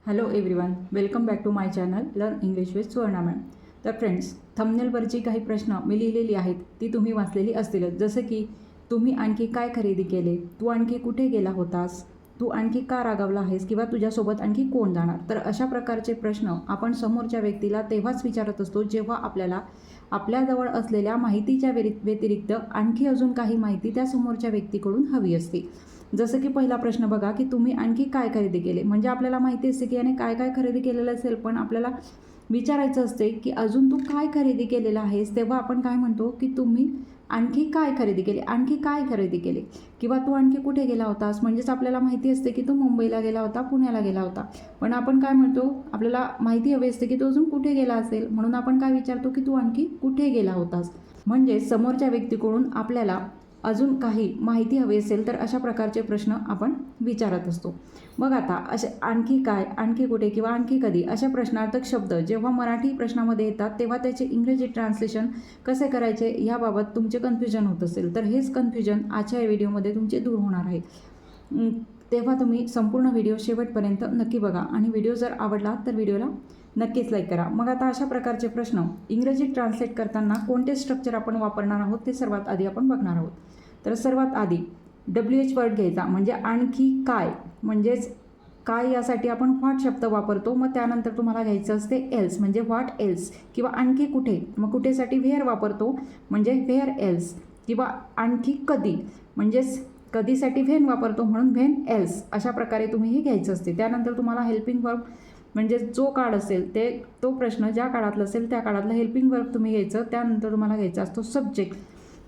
Hello everyone, welcome back to my channel learn English with Suvarna ma'am. तर friends, थंबनेलवरची काही प्रश्न मी लिहिलेली आहेत ती तुम्ही वाचलेली असतीलच. जसं की तुम्ही आणखी काय खरेदी केले, तू आणखी कुठे गेला होतास, तू आणखी का रागावला आहेस, किंवा तुझ्यासोबत आणखी कोण जाणार. तर अशा प्रकारचे प्रश्न आपण समोरच्या व्यक्तीला तेव्हाच विचारत असतो जेव्हा आपल्याला आपल्याजवळ असलेल्या माहितीच्या व्यतिरिक्त आणखी अजून काही माहिती त्या समोरच्या व्यक्तीकडून हवी असते. जसं की पहिला प्रश्न बघा की तुम्ही आणखी काय खरेदी केले. म्हणजे आपल्याला माहिती असते की याने काय काय खरेदी केलेलं असेल, पण आपल्याला विचारायचं असते की अजून तू काय खरेदी केलेलं आहेस. तेव्हा आपण काय म्हणतो की तुम्ही आणखी काय खरेदी केले, आणखी काय खरेदी केले, किंवा तू आणखी कुठे गेला होतास. म्हणजेच आपल्याला माहिती असते की तू मुंबईला गेला होता, पुण्याला गेला होता, पण आपण काय म्हणतो, आपल्याला माहिती हवी असते की तो अजून कुठे गेला असेल, म्हणून आपण काय विचारतो की तू आणखी कुठे गेला होतास. म्हणजे समोरच्या व्यक्तीकडून आपल्याला अजून काही माहिती हवी असेल तर अशा प्रकारचे प्रश्न आपण विचारत असतो. मग आता असे आणखी काय, आणखी कुठे किंवा आणखी कधी अशा प्रश्नार्थक शब्द जेव्हा मराठी प्रश्नामध्ये येतात तेव्हा त्याचे इंग्रजी ट्रान्सलेशन कसे करायचे याबाबत तुमचे कन्फ्युजन होत असेल तर हेच कन्फ्युजन आजच्या व्हिडिओमध्ये तुमचे दूर होणार आहे. तेव्हा तुम्ही संपूर्ण व्हिडिओ शेवटपर्यंत नक्की बघा आणि व्हिडिओ जर आवडला तर व्हिडिओला नक्कीच लाईक करा. मग आता अशा प्रकारचे प्रश्न इंग्रजी ट्रान्सलेट करताना कोणते स्ट्रक्चर आपण वापरणार आहोत ते सर्वात आधी आपण बघणार आहोत. तर सर्वात आधी WH वर्ड घ्यायचा, म्हणजे आणखी काय. म्हणजेच काय यासाठी आपण व्हॉट शब्द वापरतो. मग त्यानंतर तुम्हाला घ्यायचं असते एल्स, म्हणजे व्हॉट एल्स, किंवा आणखी कुठे. मग कुठेसाठी व्हेअर वापरतो, म्हणजे व्हेअर एल्स, किंवा आणखी कधी, म्हणजेच कधीसाठी व्हेन वापरतो म्हणून व्हेन एल्स. अशा प्रकारे तुम्ही हे घ्यायचं असते. त्यानंतर तुम्हाला हेल्पिंग वर्ब, म्हणजे जो काळ असेल तो प्रश्न ज्या काळातला असेल त्या काळातलं हेल्पिंग वर्ब तुम्ही घ्यायचं. त्यानंतर तुम्हाला घ्यायचा असतो सब्जेक्ट,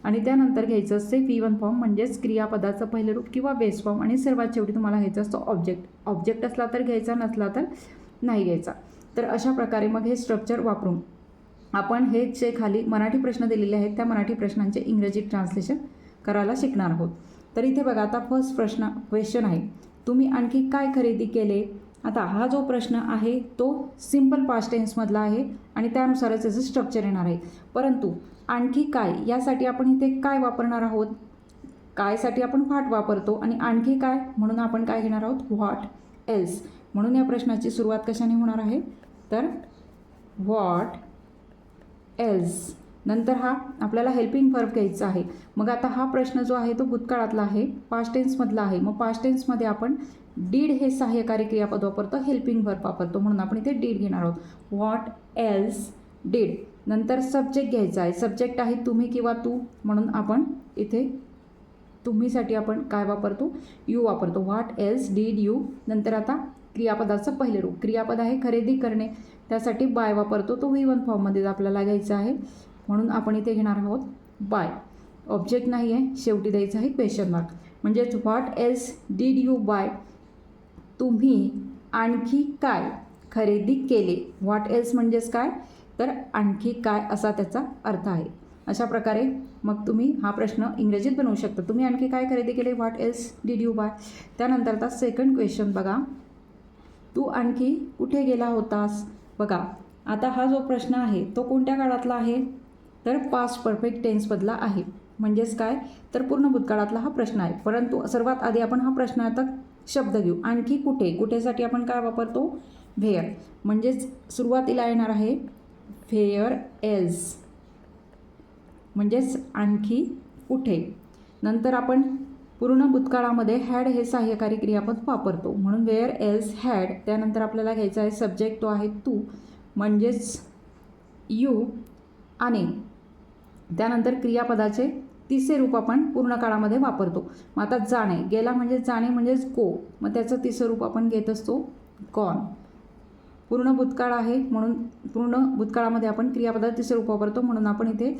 आणि त्यानंतर घ्यायचं असते V1 फॉर्म, म्हणजेच क्रियापदाचं पहिलं रूप किंवा बेस फॉर्म, आणि सर्वात शेवटी तुम्हाला घ्यायचा असतो ऑब्जेक्ट. ऑब्जेक्ट असला तर घ्यायचा, नसला तर नाही घ्यायचा. तर अशा प्रकारे मग हे स्ट्रक्चर वापरून आपण हे जे खाली मराठी प्रश्न दिलेले आहेत त्या मराठी प्रश्नांचे इंग्रजी ट्रान्सलेशन करायला शिकणार आहोत. तर इथे बघा, आता फर्स्ट क्वेश्चन आहे, तुम्ही आणखी काय खरेदी केले. आता हा जो प्रश्न आहे तो सिम्पल पास्ट टेन्समधला आहे आणि त्यानुसारच त्याचं स्ट्रक्चर येणार आहे. परंतु आणखी काय यासाठी आपण इथे काय वापरणार आहोत. कायसाठी आपण व्हॉट वापरतो आणि आणखी काय म्हणून आपण काय घेणार आहोत, व्हॉट एल्स. म्हणून या प्रश्नाची सुरुवात कशाने होणार आहे, तर व्हॉट एल्स. नंतर हा आपल्याला हेल्पिंग वर्ब घ्यायचा आहे. मग आता हा प्रश्न जो आहे तो भूतकाळातला आहे, पास्ट टेन्समधला आहे. मग पास्ट टेन्समध्ये आपण डीड हे सहाय्यकारी क्रियापद वापरतो, हेल्पिंग वर्ब वापरतो, म्हणून आपण इथे डीड घेणार आहोत. What else did. नंतर सब्जेक्ट घ्यायचा आहे. सब्जेक्ट आहे तुम्ही किंवा तू, म्हणून आपण इथे तुम्हीसाठी आपण काय वापरतो, यू वापरतो. What else did you. नंतर आता क्रियापदाचं पहिले रूप, क्रियापद आहे खरेदी करणे, त्यासाठी बाय वापरतो. तो V1 फॉर्ममध्ये आपल्याला घ्यायचा आहे, म्हणून आपण इथे घेणार आहोत बाय. ऑब्जेक्ट नाही आहे, शेवटी द्यायचं आहे क्वेश्चन मार्क. म्हणजेच what else did you buy, तुम्ही आणखी काय खरेदी केले. व्हॉट एल्स म्हणजेच काय, तर आणखी काय असा त्याचा अर्थ आहे. अशा प्रकारे मग तुम्ही हा प्रश्न इंग्रजीत बनवू शकता. तुम्ही आणखी काय खरेदी केले, what else did you buy. त्यानंतर आता सेकंड क्वेश्चन बघा, तू आणखी कुठे गेला होतास. बघा, आता हा जो प्रश्न आहे तो कोणत्या काळातला आहे, तर पास्ट परफेक्ट टेन्समधला आहे. म्हणजेच काय, तर पूर्ण भूतकाळातला हा प्रश्न आहे. परंतु सर्वात आधी आपण हा प्रश्नार्थक शब्द घेऊ. आणखी कुठे, कुठेसाठी आपण काय वापरतो, व्हेअर. म्हणजेच सुरुवातीला येणार आहे व्हेअर एल्स, म्हणजेच आणखी कुठे. नंतर आपण पूर्ण भूतकाळामध्ये हॅड हे सहाय्यकारी क्रियापद वापरतो, म्हणून व्हेअर एल्स हॅड. त्यानंतर आपल्याला घ्यायचा आहे सब्जेक्ट, तो आहे तू, म्हणजेच यू. आणि त्यानंतर क्रियापदाचे तिसरे रूप आपण पूर्ण काळामध्ये वापरतो. मग आता जाणे, गेला म्हणजे जाणे म्हणजेच गो, मग त्याचं तिसरं रूप आपण घेत असतो गॉन. पूर्ण भूतकाळ आहे म्हणून पूर्ण भूतकाळामध्ये आपण क्रियापदाचं तिसरं रूप वापरतो, म्हणून आपण इथे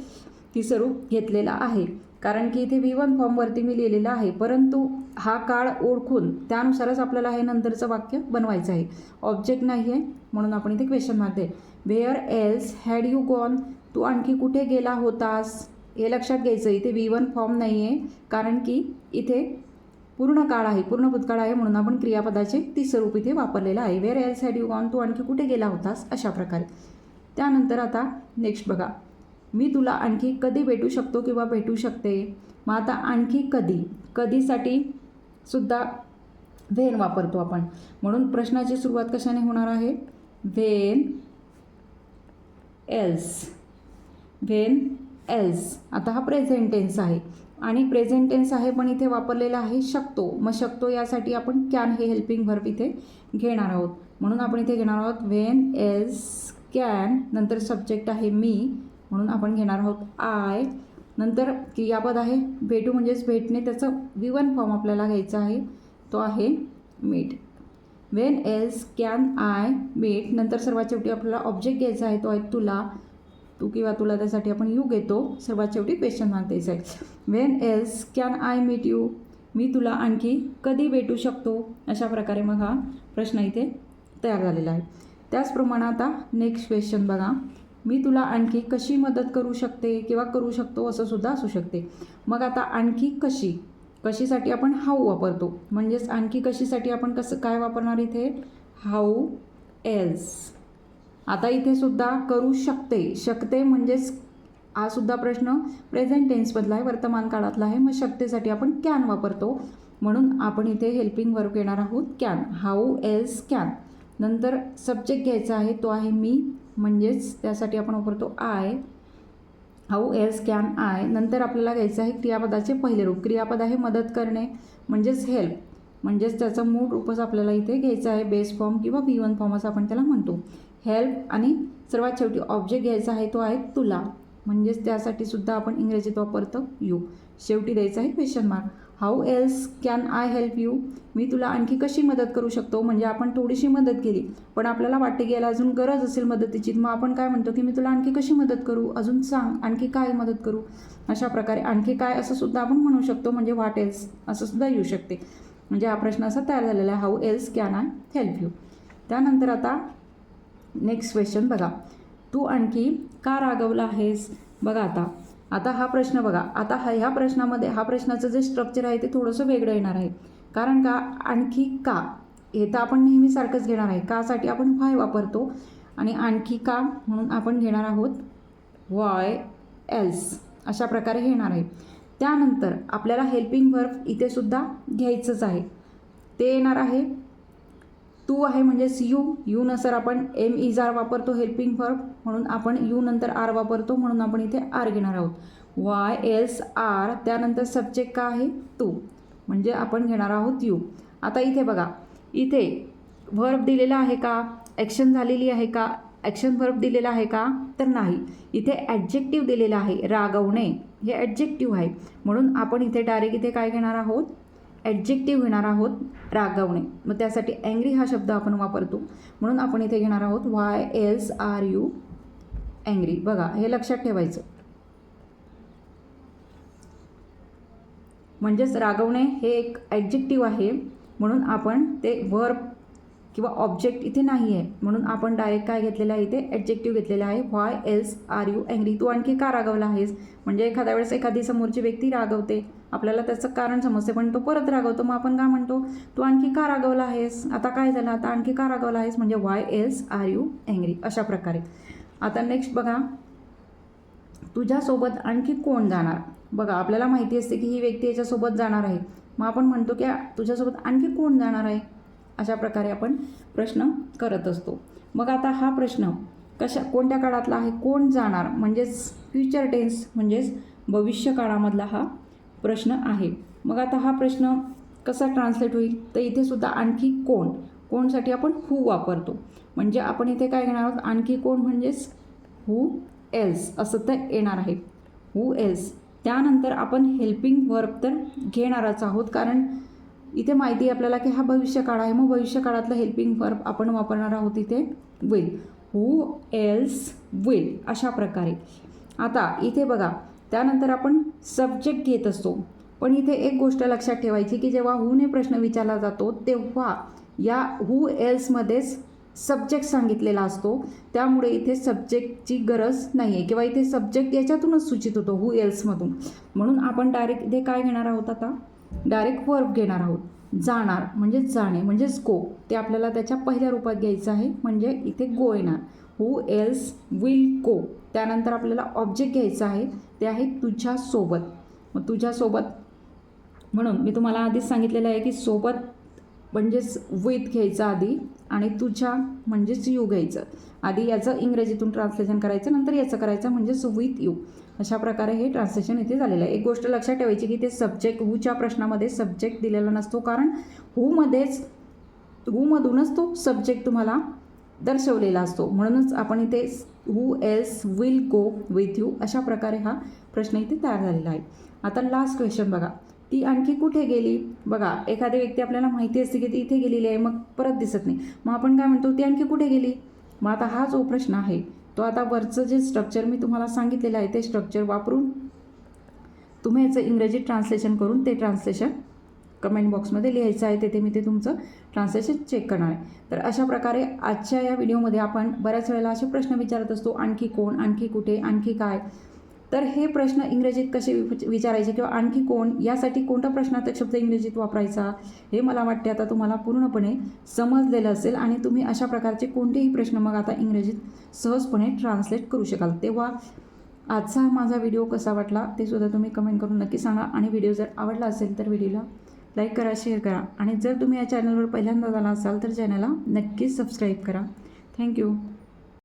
तिसरं रूप घेतलेलं आहे. कारण की इथे V1 फॉर्मवरती मी लिहिलेलं आहे, परंतु हा काळ ओळखून त्यानुसारच आपल्याला हे नंतरचं वाक्य बनवायचं आहे. ऑब्जेक्ट नाही आहे म्हणून आपण इथे क्वेश्चन मार्क दे. Where else had you gone, तू आणखी कुठे गेला होतास. हे लक्षात घ्यायचं, इथे V1 फॉर्म नाही आहे, कारण की इथे पूर्ण काळ आहे, पूर्ण भूतकाळ आहे, म्हणून आपण क्रियापदाचे तिसरं रूप इथे वापरलेलं आहे. Where else had you gone, तू आणखी कुठे गेला होतास, अशा प्रकारे. त्यानंतर आता नेक्स्ट बघा, मी तुला आणखी कधी भेटू शकतो किंवा भेटू शकते. मग आता आणखी कधी, कधीसाठी सुद्धा व्हेन वापरतो आपण. म्हणून प्रश्नाची सुरुवात कशाने होणार आहे? When else. When else. आता हा प्रेझेंट टेन्स आहे आणि प्रेझेंट टेन्स आहे पण इथे वापरलेला आहे शकतो. मग शकतो यासाठी आपण कॅन हे हेल्पिंग व्हर्ब इथे घेणार आहोत. म्हणून आपण इथे घेणार आहोत व्हेन एल्स कॅन, नंतर सब्जेक्ट आहे मी म्हणून आपण घेणार आहोत आय, नंतर क्रियापद आहे भेटू म्हणजेच भेटणे, त्याचं V1 फॉर्म आपल्याला घ्यायचा आहे तो आहे meet. When else can I meet, नंतर सर्वात शेवटी आपल्याला ऑब्जेक्ट घ्यायचा आहे तो आहे तुला, तू किंवा तुला, त्यासाठी आपण यू घेतो. सर्वात शेवटी क्वेश्चन मार्क द्यायचा आहे. When else can I meet you, मी तुला आणखी कधी भेटू शकतो. अशा प्रकारे मग हा प्रश्न इथे तयार झालेला आहे. त्याचप्रमाणे आता नेक्स्ट क्वेश्चन बघा, मी तुला आणखी कशी मदत करू शकते किंवा करू शकतो असं सुद्धा असू शकते. मग आता आणखी कशी, कशीसाठी आपण हाऊ वापरतो. म्हणजेच आणखी कशीसाठी आपण कसं काय वापरणार इथे? How else. आता इथे सुद्धा करू शकते. शकते म्हणजेच हा सुद्धा प्रश्न प्रेझेंट टेन्समधला आहे, वर्तमान काळातला आहे. मग शकतेसाठी आपण कॅन वापरतो. म्हणून आपण इथे हेल्पिंग वर्ब घेणार आहोत कॅन. How else can. नंतर सब्जेक्ट घ्यायचा आहे तो आहे मी, म्हणजेच त्यासाठी आपण वापरतो I. How else can I. नंतर आपल्याला घ्यायचं आहे क्रियापदाचे पहिले रूप. क्रियापद आहे मदत करणे म्हणजेच हेल्प, म्हणजेच त्याचं मूळ रूपच आपल्याला इथे घ्यायचं आहे बेस फॉर्म किंवा V1 फॉर्म असं आपण त्याला म्हणतो. हेल्प आणि सर्वात शेवटी ऑब्जेक्ट घ्यायचा आहे तो आहे तुला, म्हणजेच त्यासाठी सुद्धा आपण इंग्रजीत वापरतो यू. शेवटी द्यायचा आहे question mark. How else can I help you, मी तुला आणखी कशी मदत करू शकतो. म्हणजे आपण थोडीशी मदत केली पण आपल्याला वाटते की याला अजून गरज असेल मदतीची, मग आपण काय म्हणतो की मी तुला आणखी कशी मदत करू, अजून सांग आणखी काय मदत करू. अशा प्रकारे आणखी काय असं सुद्धा आपण म्हणू शकतो, म्हणजे व्हॉट एल्स असं सुद्धा येऊ शकते. म्हणजे हा प्रश्न असा तयार झालेला आहे, how else can I help you. त्यानंतर आता नेक्स्ट क्वेश्चन बघा, तू आणखी का रागवला आहेस. बघा आता हा प्रश्न बघा, आता ह्या प्रश्नामध्ये हा प्रश्नाचं जे स्ट्रक्चर आहे ते थोडंसं वेगळं येणार आहे. कारण का, आणखी का हे तर आपण नेहमी सारखंच घेणार आहे. कासाठी आपण व्हाय वापरतो आणि आणखी का म्हणून आपण घेणार आहोत व्हाय एल्स. अशा प्रकारे घेणार आहे. त्यानंतर आपल्याला हेल्पिंग वर्ब इथे सुद्धा घ्यायचंच आहे. ते येणार आहे तू आहे म्हणजेच यू. यू नंतर आपण एम इज आर वापरतो हेल्पिंग वर्ब, म्हणून आपण यू नंतर आर वापरतो म्हणून आपण इथे आर घेणार आहोत. Why else are. त्यानंतर सब्जेक्ट का आहे तू, म्हणजे आपण घेणार आहोत यू. आता इथे बघा, इथे वर्ब दिलेला आहे का, ॲक्शन झालेली आहे का, ॲक्शन वर्ब दिलेला आहे का, तर नाही. इथे ॲडजेक्टिव्ह दिलेला आहे रागवणे, हे ॲडजेक्टिव्ह आहे. म्हणून आपण इथे डायरेक्ट इथे काय घेणार आहोत, ॲडजेक्टिव्ह घेणार आहोत रागवणे. मग त्यासाठी अँग्री हा शब्द आपण वापरतो म्हणून आपण इथे घेणार आहोत why else are you angry. बघा हे लक्षात ठेवायचं. म्हणजेच रागवणे हे एक ॲडजेक्टिव्ह आहे म्हणून आपण ते वर्ब किंवा ऑब्जेक्ट इथे नाही आहे म्हणून आपण डायरेक्ट काय घेतलेलं आहे, इथे ॲडजेक्टिव्ह घेतलेला आहे. व्हाय एल्स आर यू अँग्री. तू आणखी का रागवला आहेस. म्हणजे एखाद्या वेळेस एखादी समोरची व्यक्ती रागवते, आपल्याला त्याचं कारण समजते पण तो परत रागवतो, मग आपण काय म्हणतो, तू आणखी का रागवला आहेस. आता काय झालं, आता आणखी का रागवला आहेस म्हणजे व्हाय एल्स आर यू अँग्री. अशा प्रकारे. आता नेक्स्ट बघा, तुझ्यासोबत आणखी कोण जाणार. बघा आपल्याला माहिती असते की ही व्यक्ती याच्यासोबत जाणार आहे, मग आपण म्हणतो की तुझ्यासोबत आणखी कोण जाणार आहे. अशा प्रकारे आपण प्रश्न करत असतो. मग आता हा प्रश्न कोणत्या काळातला आहे, कोण जाणार म्हणजेच फ्युचर टेन्स म्हणजेच भविष्य काळामधला हा प्रश्न आहे. मग आता हा प्रश्न कसा ट्रान्सलेट होईल, तर इथे सुद्धा आणखी कोणसाठी आपण हू वापरतो. म्हणजे आपण इथे काय घेणार आहोत, आणखी कोण म्हणजेच हू एल्स असं तर येणार आहे, हू एल्स. त्यानंतर आपण हेल्पिंग वर्ब तर घेणारच आहोत कारण इथे माहिती आहे आपल्याला की हा भविष्यकाळ आहे, मग भविष्यकाळातलं हेल्पिंग वर्ब आपण वापरणार आहोत इथे विल. Who else will. अशा प्रकारे. आता इथे बघा, त्यानंतर आपण सब्जेक्ट घेत असतो पण इथे एक गोष्ट लक्षात ठेवायची की जेव्हा हूने प्रश्न विचारला जातो तेव्हा या हू एल्समध्येच सब्जेक्ट सांगितलेला असतो, त्यामुळे इथे सब्जेक्टची गरज नाही आहे किंवा इथे सब्जेक्ट याच्यातूनच सूचित होतो हू एल्समधून. म्हणून आपण डायरेक्ट इथे काय घेणार आहोत, आता डायरेक्ट वर्ब घेणार आहोत. जाणार म्हणजेच जाणे म्हणजेच गो, ते आपल्याला त्याच्या पहिल्या रूपात घ्यायचं आहे म्हणजे इथे गो येणार. हू एल्स विल गो. त्यानंतर आपल्याला ऑब्जेक्ट घ्यायचं आहे, ते आहे तुझ्यासोबत. मग तुझ्यासोबत म्हणून मी तुम्हाला आधीच सांगितलेलं आहे की सोबत म्हणजेच विथ घ्यायचं आधी आणि तुझ्या म्हणजेच यू घ्यायचं. आधी याचं इंग्रजीतून ट्रान्सलेशन करायचं, नंतर याचं करायचं म्हणजेच विथ यू. अशा प्रकारे हे ट्रान्सलेशन इथे झालेलं आहे. एक गोष्ट लक्षात ठेवायची की ते सब्जेक्ट हूच्या प्रश्नामध्ये सब्जेक्ट दिलेला नसतो, कारण हूमधूनच तो सब्जेक्ट तुम्हाला दर्शवलेला असतो. म्हणूनच आपण इथे who else will go with you अशा प्रकारे हा प्रश्न इथे तयार झालेला आहे. आता लास्ट क्वेश्चन बघा, ती आणखी कुठे गेली. बघा एखादी व्यक्ती आपल्याला माहिती असते की ती इथे गेलेली आहे, मग परत दिसत नाही, मग आपण काय म्हणतो, ती आणखी कुठे गेली. मग आता हा जो प्रश्न आहे तो आता वरचं जे स्ट्रक्चर मी तुम्हाला सांगितलेलं आहे ते स्ट्रक्चर वापरून तुम्ही याचं इंग्रजी ट्रान्सलेशन करून ते ट्रान्सलेशन कमेंट बॉक्समध्ये लिहायचं आहे. तिथे मी ते तुमचं ट्रान्सलेशन चेक करणार आहे. तर अशा प्रकारे आजच्या या व्हिडिओमध्ये आपण बऱ्याच वेळेला असे प्रश्न विचारत असतो, आणखी कोण, आणखी कुठे, आणखी काय. तर हे प्रश्न इंग्रजीत कसे विचारायचे किंवा आणखी कोण यासाठी कोणता प्रश्नार्थक शब्द इंग्रजीत वापरायचा हे मला वाटते आता तुम्हाला पूर्णपणे समजलेलं असेल आणि तुम्ही अशा प्रकारचे कोणतेही प्रश्न मग आता इंग्रजीत सहजपणे ट्रान्सलेट करू शकाल. तेव्हा आजचा माझा व्हिडिओ कसा वाटला ते सुद्धा तुम्ही कमेंट करून नक्की सांगा. आणि व्हिडिओ जर आवडला असेल तर व्हिडिओला लाईक करा, शेअर करा आणि जर तुम्ही या चॅनलवर पहिल्यांदा झाला असाल तर चॅनलला नक्कीच सबस्क्राईब करा. थँक्यू.